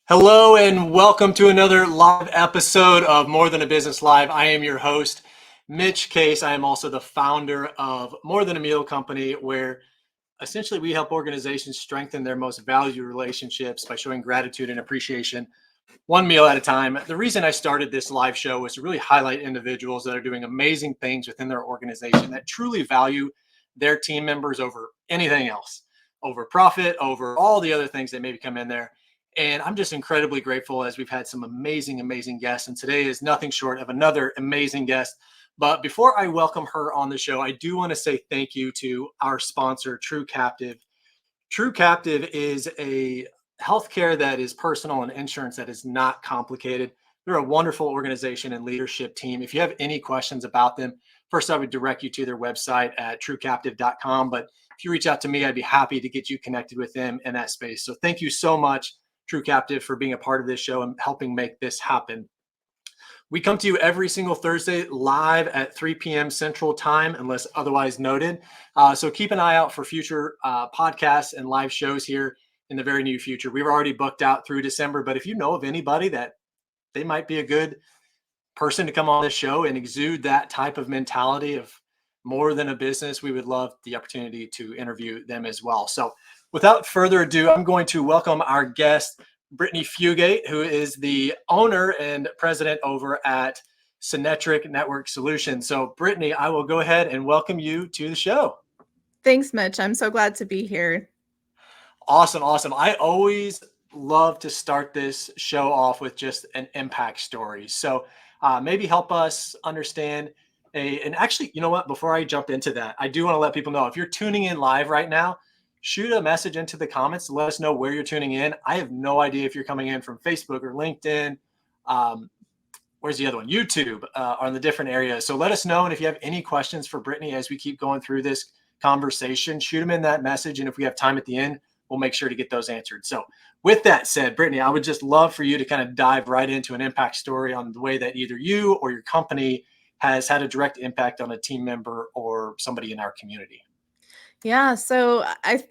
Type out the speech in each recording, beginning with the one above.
Hello and welcome to another live episode of More Than a Business Live. I am your host, Mitch Case. I am also the founder of More Than a Meal Company, where essentially we help organizations strengthen their most valued relationships by showing gratitude and appreciation one meal at a time. The reason I started this live show was to really highlight individuals that are doing amazing things within their organization that truly value their team members over anything else, over profit, over all the other things that maybe come in there. And I'm just incredibly grateful as we've had some amazing guests. And today is nothing short of another amazing guest. But before I welcome her on the show, I do want to say thank you to our sponsor, True Captive. True Captive is a healthcare that is personal and insurance that is not complicated. They're a wonderful organization and leadership team. If you have any questions about them, first I would direct you to their website at truecaptive.com. But if you reach out to me, I'd be happy to get you connected with them in that space. So thank you so much, True Captive, for being a part of this show and helping make this happen. We come to you every single Thursday live at 3 p.m. Central Time, unless otherwise noted. So keep an eye out for future podcasts and live shows here in the very near future. We've already booked out through December, but if you know of anybody that they might be a good person to come on this show and exude that type of mentality of more than a business, we would love the opportunity to interview them as well. So without further ado, I'm going to welcome our guest, Brittany Fugate, who is the owner and president over at Synetric Network Solutions. So Brittany, I will go ahead and welcome you to the show. Thanks, Mitch. I'm so glad to be here. Awesome. I always love to start this show off with just an impact story. So maybe help us understand and actually, you know what, before I jump into that, I do want to let people know if you're tuning in live right now, shoot a message into the comments to let us know where you're tuning in. I have no idea if you're coming in from Facebook or LinkedIn. Where's the other one? YouTube on the different areas. So let us know. And if you have any questions for Brittany as we keep going through this conversation, shoot them in that message. And if we have time at the end, we'll make sure to get those answered. So with that said, Brittany, I would just love for you to kind of dive right into an impact story on the way that either you or your company has had a direct impact on a team member or somebody in our community. Yeah, so I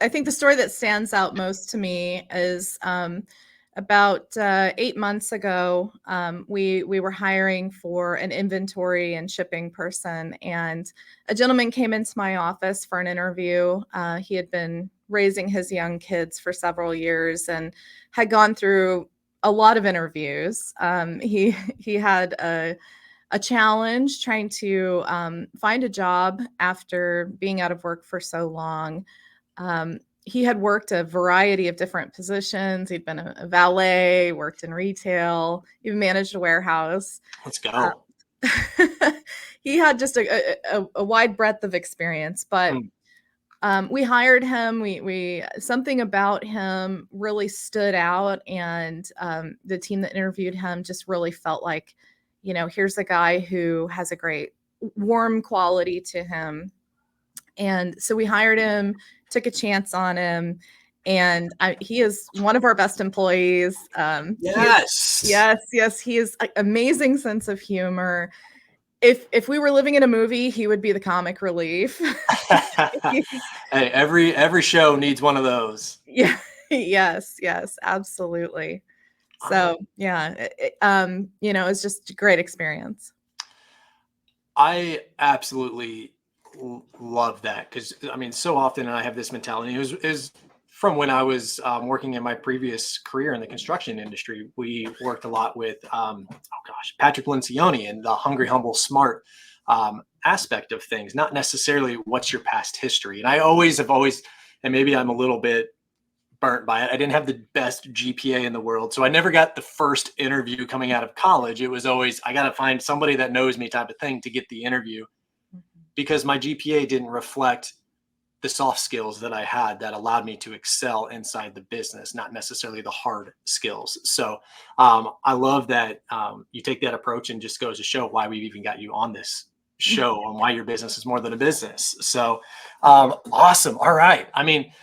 think the story that stands out most to me is about 8 months ago, we were hiring for an inventory and shipping person, and a gentleman came into my office for an interview. He had been raising his young kids for several years and had gone through a lot of interviews. He had a challenge trying to find a job after being out of work for so long. He had worked a variety of different positions. He'd been a valet, worked in retail, even managed a warehouse. Let's go. He had just a wide breadth of experience, but we hired him. We something about him really stood out, and the team that interviewed him just really felt like, here's a guy who has a great warm quality to him. And so we hired him, took a chance on him, and he is one of our best employees. Yes. Yes. He has an amazing sense of humor. If we were living in a movie, he would be the comic relief. Hey, every show needs one of those. Yeah. Yes, absolutely. So yeah, it's just a great experience. I absolutely love that because I mean, so often, and I have this mentality is from when I was working in my previous career in the construction industry. We worked a lot with, Patrick Lencioni and the Hungry, Humble, Smart aspect of things, not necessarily what's your past history. And I have always, and maybe I'm a little bit burnt by it. I didn't have the best GPA in the world. So I never got the first interview coming out of college. It was always, I got to find somebody that knows me type of thing to get the interview because my GPA didn't reflect the soft skills that I had that allowed me to excel inside the business, not necessarily the hard skills. So I love that you take that approach, and just goes to show why we've even got you on this show and why your business is more than a business. So awesome. All right. I mean,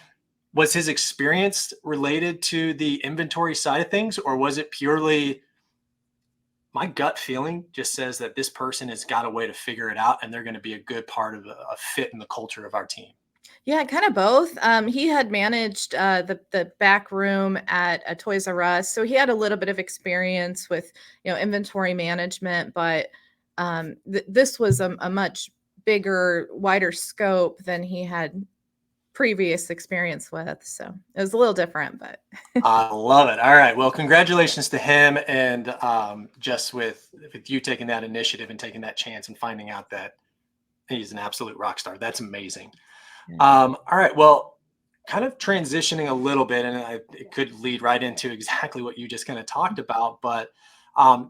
was his experience related to the inventory side of things, or was it purely my gut feeling just says that this person has got a way to figure it out and they're going to be a good part of a fit in the culture of our team? Yeah, kind of both. He had managed the back room at a Toys R Us, so he had a little bit of experience with inventory management, but this was a much bigger, wider scope than he had previous experience with. So it was a little different, but I love it. All right. Well, congratulations to him, and just with you taking that initiative and taking that chance and finding out that he's an absolute rock star. That's amazing. yeah. All right. Well, kind of transitioning a little bit, and it could lead right into exactly what you just kind of talked about. But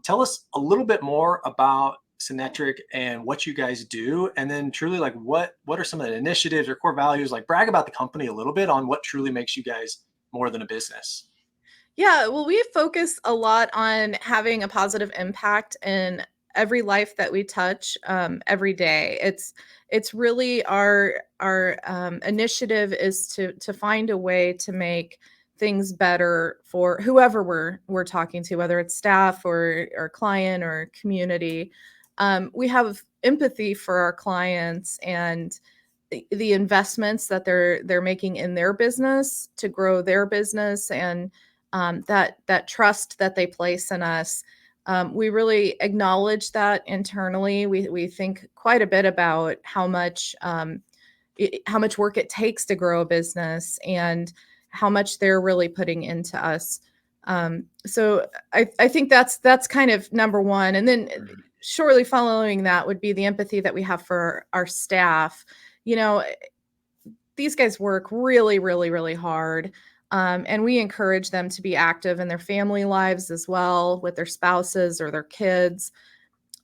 tell us a little bit more about Synetric and what you guys do, and then truly like what are some of the initiatives or core values? Like brag about the company a little bit on what truly makes you guys more than a business. Yeah, well, we focus a lot on having a positive impact in every life that we touch every day. It's really our initiative is to find a way to make things better for whoever we're talking to, whether it's staff or client or community. We have empathy for our clients and the investments that they're making in their business to grow their business, and that trust that they place in us. We really acknowledge that internally. We think quite a bit about how much work it takes to grow a business and how much they're really putting into us. So I think that's kind of number one, and then Mhm. shortly following that would be the empathy that we have for our staff. You know, these guys work really, really, really hard. And we encourage them to be active in their family lives as well with their spouses or their kids.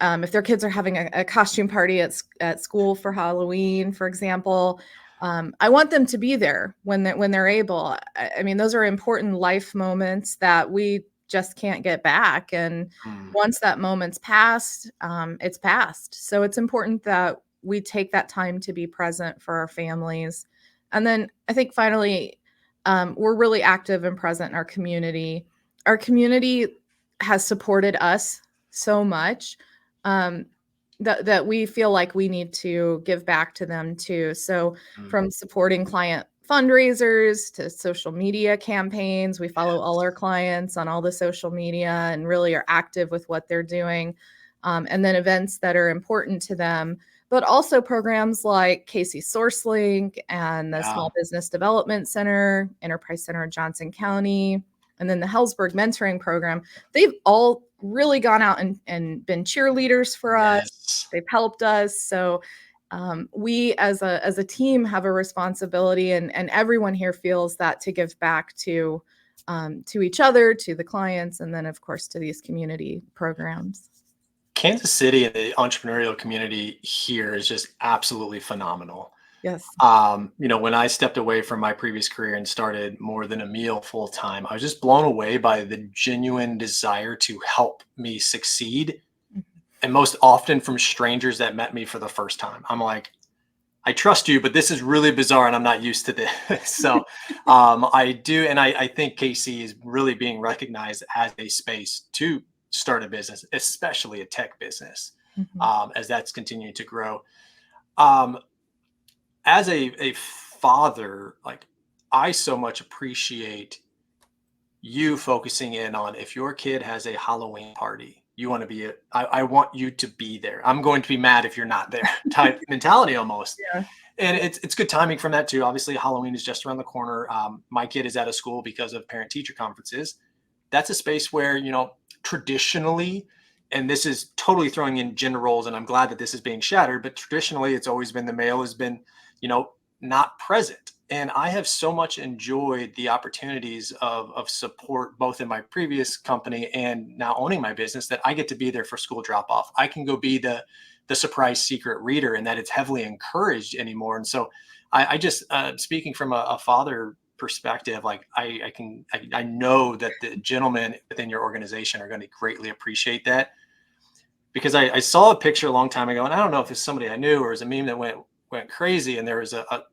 If their kids are having a costume party at school for Halloween, for example, I want them to be there when they're able. I mean, those are important life moments that we just can't get back. And Mm. once that moment's passed, it's passed. So it's important that we take that time to be present for our families. And then I think finally, we're really active and present in our community. Our community has supported us so much, um, that we feel like we need to give back to them too. So Mm. from supporting client fundraisers to social media campaigns, we follow all Yes. our clients on all the social media and really are active with what they're doing. And then events that are important to them, but also programs like Casey SourceLink and the Yeah. Small Business Development Center, Enterprise Center in Johnson County, and then the Hellsberg Mentoring Program. They've all really gone out and been cheerleaders for us. Yes. They've helped us. So we as a team have a responsibility, and everyone here feels that to give back to each other, to the clients, and then of course to these community programs. Kansas City and the entrepreneurial community here is just absolutely phenomenal. Yes. When I stepped away from my previous career and started More Than a Meal full time, I was just blown away by the genuine desire to help me succeed. And most often from strangers that met me for the first time. I'm like, I trust you, but this is really bizarre and I'm not used to this. So I do. And I think KC is really being recognized as a space to start a business, especially a tech business, Mhm. as that's continuing to grow. Um, as a father, like I so much appreciate you focusing in on if your kid has a Halloween party, you want to be it. I want you to be there. I'm going to be mad if you're not there type mentality almost. Yeah. And it's good timing from that too. Obviously, Halloween is just around the corner. My kid is at a school because of parent teacher conferences. That's a space where, traditionally, and this is totally throwing in gender roles, and I'm glad that this is being shattered, but traditionally it's always been the male has been, not present. And I have so much enjoyed the opportunities of support both in my previous company and now owning my business that I get to be there for school drop off. I can go be the surprise secret reader, and that it's heavily encouraged anymore. And so I just speaking from a father perspective, like I know that the gentlemen within your organization are going to greatly appreciate that, because I saw a picture a long time ago, and I don't know if it's somebody I knew or is a meme that went crazy, and there was a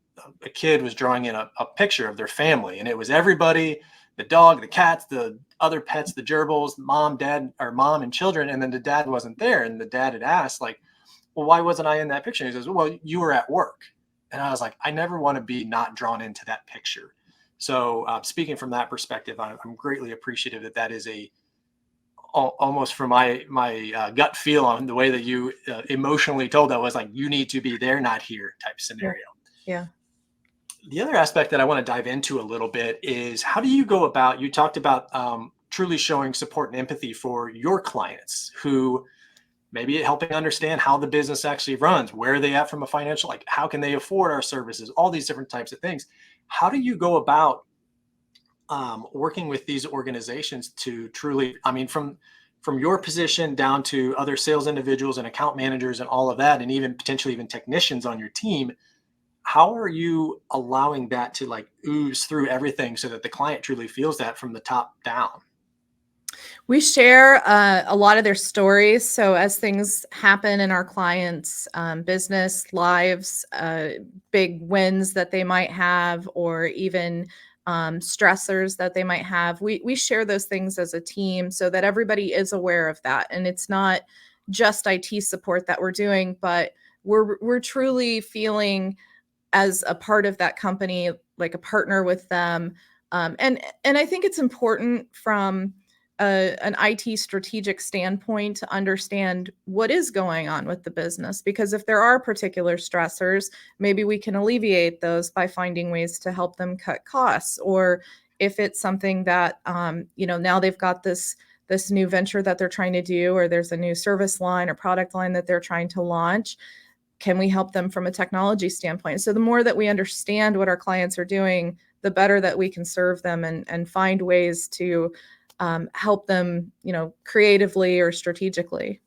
kid was drawing in a picture of their family, and it was everybody, the dog, the cats, the other pets, the gerbils, mom, dad, or mom and children, and then the dad wasn't there, and the dad had asked like, well, why wasn't I in that picture? And he says, well, you were at work. And I was like, I never want to be not drawn into that picture. So speaking from that perspective, I'm greatly appreciative that that is almost from my gut feel on the way that you emotionally told that was like, you need to be there, not here type Yeah. scenario. Yeah. The other aspect that I want to dive into a little bit is how do you go about, you talked about truly showing support and empathy for your clients who maybe helping understand how the business actually runs, where are they at from a financial, like how can they afford our services, all these different types of things. How do you go about working with these organizations to truly, I mean, from your position down to other sales individuals and account managers and all of that, and even potentially even technicians on your team, how are you allowing that to like ooze through everything so that the client truly feels that from the top down? We share a lot of their stories. So as things happen in our clients' business lives, big wins that they might have, or even stressors that they might have, we share those things as a team so that everybody is aware of that. And it's not just IT support that we're doing, but we're truly feeling as a part of that company, like a partner with them. And I think it's important from an IT strategic standpoint to understand what is going on with the business. Because if there are particular stressors, maybe we can alleviate those by finding ways to help them cut costs. Or if it's something that now they've got this new venture that they're trying to do, or there's a new service line or product line that they're trying to launch, can we help them from a technology standpoint? So the more that we understand what our clients are doing, the better that we can serve them and find ways to help them, creatively or strategically.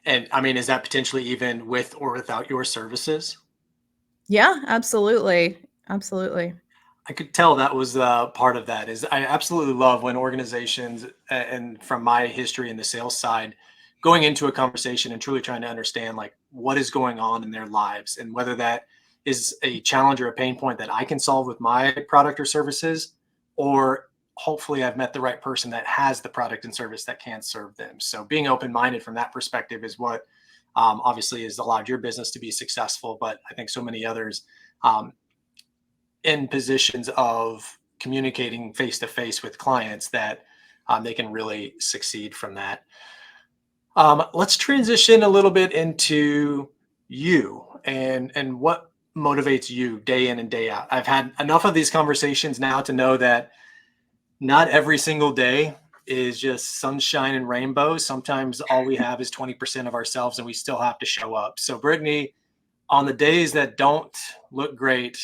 And I mean, is that potentially even with or without your services? Yeah, absolutely. Absolutely. I could tell that was part of that. Is I absolutely love when organizations, and from my history in the sales side, going into a conversation and truly trying to understand like what is going on in their lives and whether that is a challenge or a pain point that I can solve with my product or services, or hopefully I've met the right person that has the product and service that can serve them. So being open minded from that perspective is what obviously has allowed your business to be successful, but I think so many others. Um, in positions of communicating face to face with clients that they can really succeed from that. Let's transition a little bit into you and what motivates you day in and day out. I've had enough of these conversations now to know that not every single day is just sunshine and rainbows. Sometimes all we have is 20% of ourselves and we still have to show up. So, Brittany, on the days that don't look great,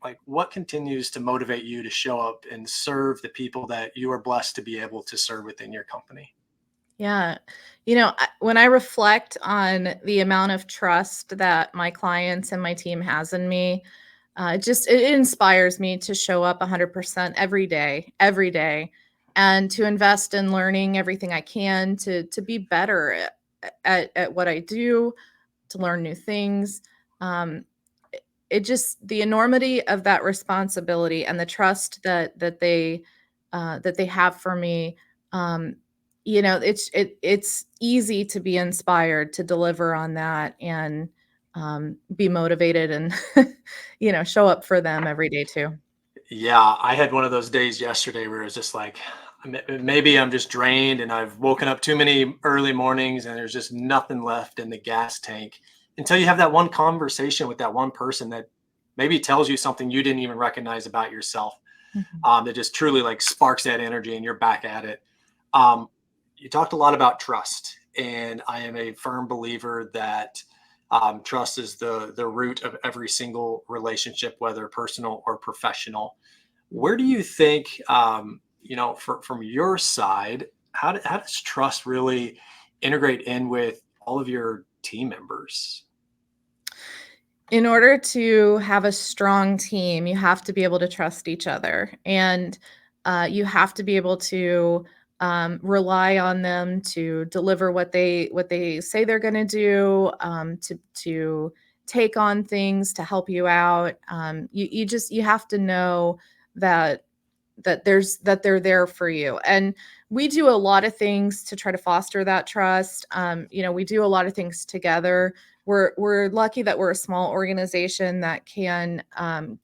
like what continues to motivate you to show up and serve the people that you are blessed to be able to serve within your company? Yeah. When I reflect on the amount of trust that my clients and my team has in me, it inspires me to show up 100% every day, and to invest in learning everything I can to be better at what I do, to learn new things. Um, it just the enormity of that responsibility and the trust that they have for me. um it's easy to be inspired to deliver on that, and be motivated and show up for them every day too. Yeah, I had one of those days yesterday where it was just like, maybe I'm just drained and I've woken up too many early mornings and there's just nothing left in the gas tank until you have that one conversation with that one person that maybe tells you something you didn't even recognize about yourself, Mhm. that just truly like sparks that energy and you're back at it. Um, you talked a lot about trust, and I am a firm believer that trust is the root of every single relationship, whether personal or professional. Where do you think, from your side, how does trust really integrate in with all of your team members? In order to have a strong team, you have to be able to trust each other, and you have to be able to rely on them to deliver what they say they're going to do, to take on things to help you out. You have to know that that they're there for you. And we do a lot of things to try to foster that trust. We do a lot of things together. we're lucky that we're a small organization that can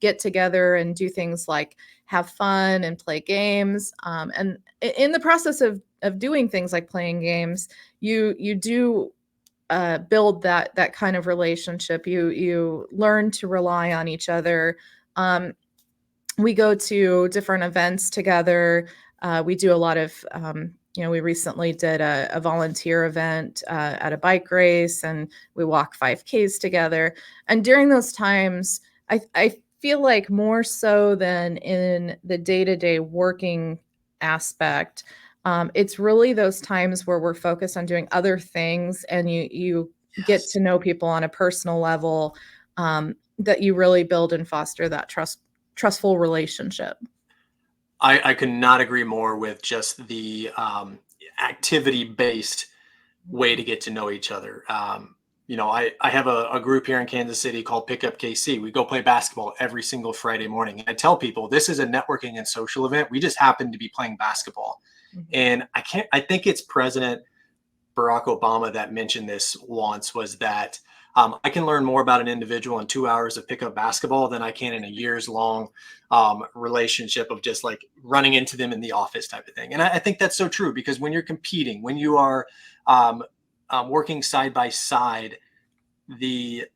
get together and do things like have fun and play games. And in the process of doing things like playing games, you do build that kind of relationship. You learn to rely on each other. We go to different events together. We do a lot of, we recently did a volunteer event at a bike race, and we walk 5Ks together. And during those times, I feel like more so than in the day-to-day working aspect, it's really those times where we're focused on doing other things, and you get Yes. to know people on a personal level, that you really build and foster that trustful relationship. I could not agree more with just the activity based way to get to know each other. I have a group here in Kansas City called Pickup KC. We go play basketball every single Friday morning. And I tell people this is a networking and social event. We just happen to be playing basketball. Mhm. And I think it's President Barack Obama that mentioned this once, was that I can learn more about an individual in 2 hours of pickup basketball than I can in a years long relationship of just like running into them in the office type of thing. And I think that's so true, because when you're competing, when you are um, working side by side, the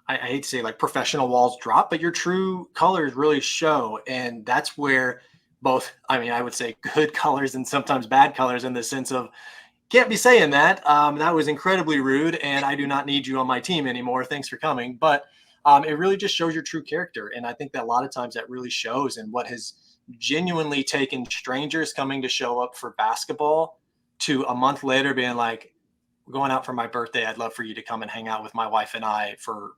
I hate to say like professional walls drop, but your true colors really show. And that's where both, I mean, I would say good colors and sometimes bad colors, in the sense of, can't be saying that. That was incredibly rude, and I do not need you on my team anymore. Thanks for coming. But it really just shows your true character. And I think that a lot of times that really shows in what has genuinely taken strangers coming to show up for basketball to a month later being like, we're going out for my birthday. I'd love for you to come and hang out with my wife and I for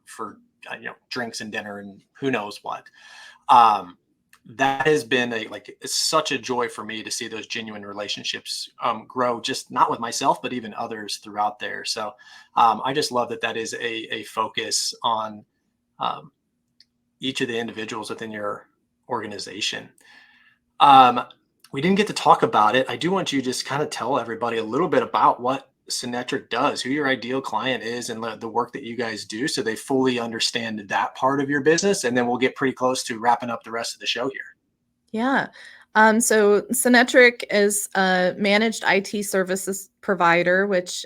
drinks and dinner and who knows what. Um, that has been it's such a joy for me to see those genuine relationships grow, just not with myself but even others throughout there. So I just love that is a focus on um, each of the individuals within your organization. um, we didn't get to talk about it. I do want you to just kind of tell everybody a little bit about what Synetric does, who your ideal client is, and the work that you guys do, so they fully understand that part of your business. And then we'll get pretty close to wrapping up the rest of the show here. Yeah. So Synetric is a managed IT services provider, which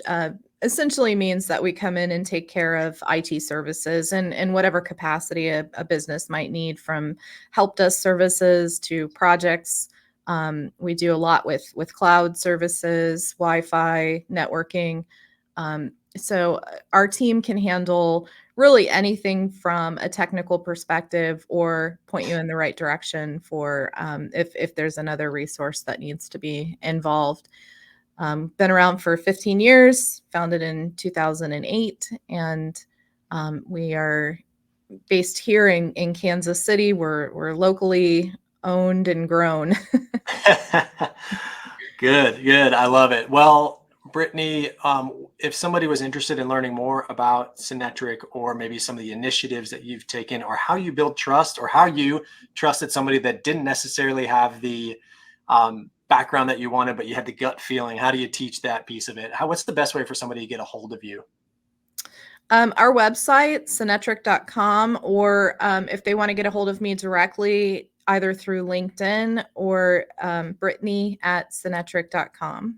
essentially means that we come in and take care of IT services in whatever capacity a business might need, from help desk services to projects. We do a lot with cloud services, Wi-Fi, networking. So our team can handle really anything from a technical perspective, or point you in the right direction for if there's another resource that needs to be involved. Been around for 15 years, founded in 2008, and we are based here in Kansas City. We're locally owned and grown. Good. I love it. Well, Brittany, if somebody was interested in learning more about Synetric, or maybe some of the initiatives that you've taken, or how you build trust, or how you trusted somebody that didn't necessarily have the background that you wanted, but you had the gut feeling, how do you teach that piece of it? What's the best way for somebody to get a hold of you? Our website, synetric.com, or if they want to get a hold of me directly, either through LinkedIn or Brittany at synetric.com.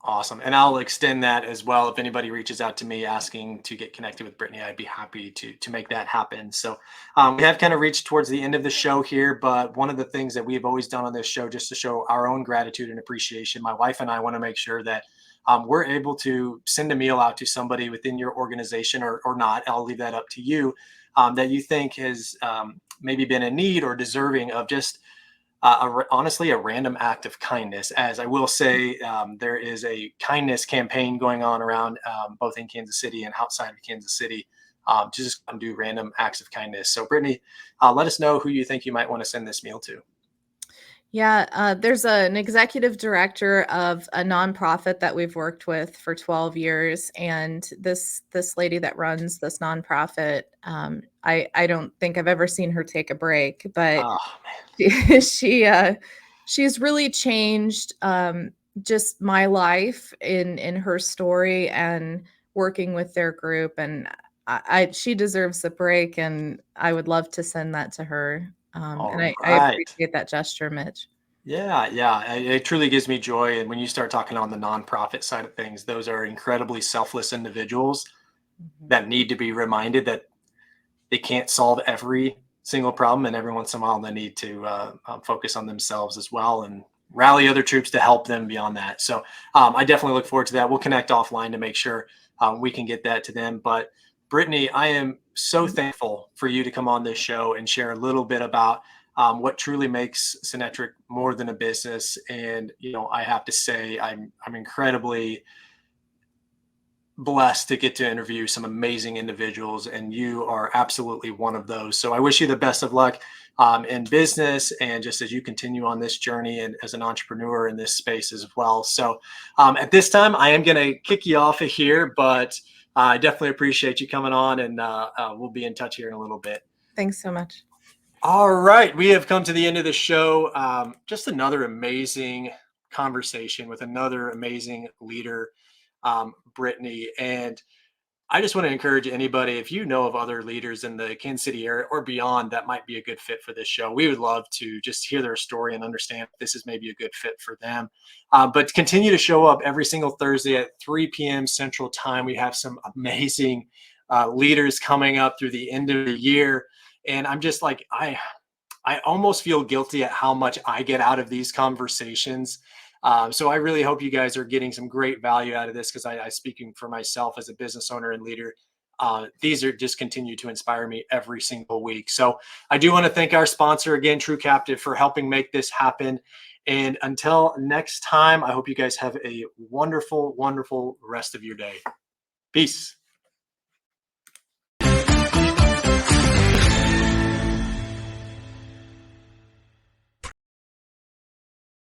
Awesome. And I'll extend that as well. If anybody reaches out to me asking to get connected with Brittany, I'd be happy to make that happen. So we have kind of reached towards the end of the show here, but one of the things that we've always done on this show, just to show our own gratitude and appreciation, my wife and I want to make sure that we're able to send a meal out to somebody within your organization, or not. I'll leave that up to you, that you think has maybe been in need or deserving of just honestly a random act of kindness. As I will say, there is a kindness campaign going on around both in Kansas City and outside of Kansas City, to just do random acts of kindness. So Brittany, let us know who you think you might want to send this meal to. Yeah, there's an executive director of a nonprofit that we've worked with for 12 years, and this lady that runs this nonprofit, I don't think I've ever seen her take a break, but Oh, she she's really changed just my life in her story, and working with their group, and she deserves a break, and I would love to send that to her. And All I right. appreciate that gesture, Mitch. Yeah, yeah. It truly gives me joy. And when you start talking on the nonprofit side of things, those are incredibly selfless individuals Mhm. that need to be reminded that they can't solve every single problem, and every once in a while they need to focus on themselves as well and rally other troops to help them beyond that. So I definitely look forward to that. We'll connect offline to make sure we can get that to them. But Brittany, I am so thankful for you to come on this show and share a little bit about what truly makes Synetric more than a business. And I have to say, I'm incredibly blessed to get to interview some amazing individuals, and you are absolutely one of those. So I wish you the best of luck in business, and just as you continue on this journey and as an entrepreneur in this space as well. So at this time, I am going to kick you off of here, but I definitely appreciate you coming on, and we'll be in touch here in a little bit. Thanks so much. All right, we have come to the end of the show. Just another amazing conversation with another amazing leader, Brittany. And I just want to encourage anybody, if you know of other leaders in the Kansas City area or beyond that might be a good fit for this show, we would love to just hear their story and understand if this is maybe a good fit for them. But continue to show up every single Thursday at 3 p.m. Central Time. We have some amazing leaders coming up through the end of the year. And I'm just like, I almost feel guilty at how much I get out of these conversations. So I really hope you guys are getting some great value out of this, because I speaking for myself as a business owner and leader, these are just continue to inspire me every single week. So I do want to thank our sponsor again, True Captive, for helping make this happen. And until next time, I hope you guys have a wonderful, wonderful rest of your day. Peace.